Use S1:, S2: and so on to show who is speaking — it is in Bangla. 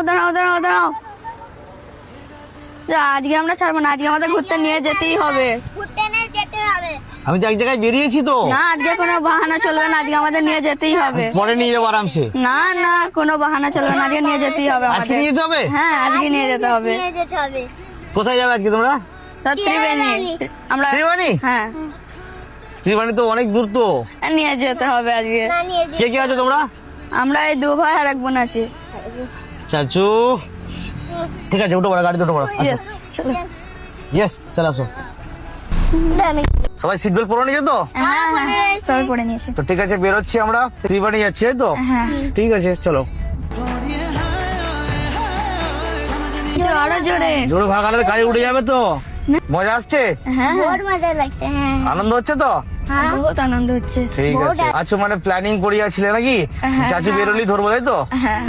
S1: দাঁড়াও দাঁড়াও দাঁড়াও, যা আজকে আমরা ছাড়বো না, আজকে আমাদের ঘুরতে নিয়ে যেতেই হবে।
S2: আমি তো এক জায়গায় বেরিয়েছি তো।
S1: না আজকে কোনো বাহানা চলবে না, আজকে আমাদের নিয়ে যেতেই হবে।
S2: পরে নিয়ে যাবো আরামসে।
S1: না না কোনো বাহানা চলবে না, আজকে নিয়ে যেতেই হবে
S2: আজকে
S1: আমাদের।
S2: নিয়ে যেতে হবে?
S1: হ্যাঁ আজকে নিয়ে যেতে হবে।
S2: কোথায় যাবে আজকে তোমরা?
S1: ত্রিবেণী আমরা।
S2: ত্রিবেণী?
S1: হ্যাঁ
S2: ত্রিবেণী তো অনেক দূর তো।
S1: নিয়ে যেতে হবে আজকে।
S2: কে কে আছো তোমরা?
S1: আমরা এই 2 ভাই আর 1 বোন আছি।
S2: চাচু ঠিক আছে, উঠো বড়, গাড়িতে উঠো বড়।
S1: ইয়েস চলো।
S2: ইয়েস, চলে আসো। সবাই সিট বেল্ট পরে নিয়েছো তো?
S1: হ্যাঁ হ্যাঁ সবাই পড়ে নিয়েছি।
S2: তো ঠিক আছে, বেরোচ্ছি আমরা, ত্রিবেণী যাচ্ছি, এই তো?
S1: হ্যাঁ
S2: ঠিক আছে চলো।
S1: আরো জোরে।
S2: জোরে ভাগালে গাড়ি উঠে যাবে তো। মজা আসছে?
S1: হ্যাঁ
S3: বহুত মজা লাগছে। হ্যাঁ
S2: আনন্দ হচ্ছে তো?
S1: বহুত আনন্দ হচ্ছে।
S2: ঠিক আছে। আচ্ছা মানে প্ল্যানিং করিয়াছিলে নাকি?
S1: হ্যাঁ।
S2: চাচু বেরোলি ধরবো, তাই তো?
S1: হ্যাঁ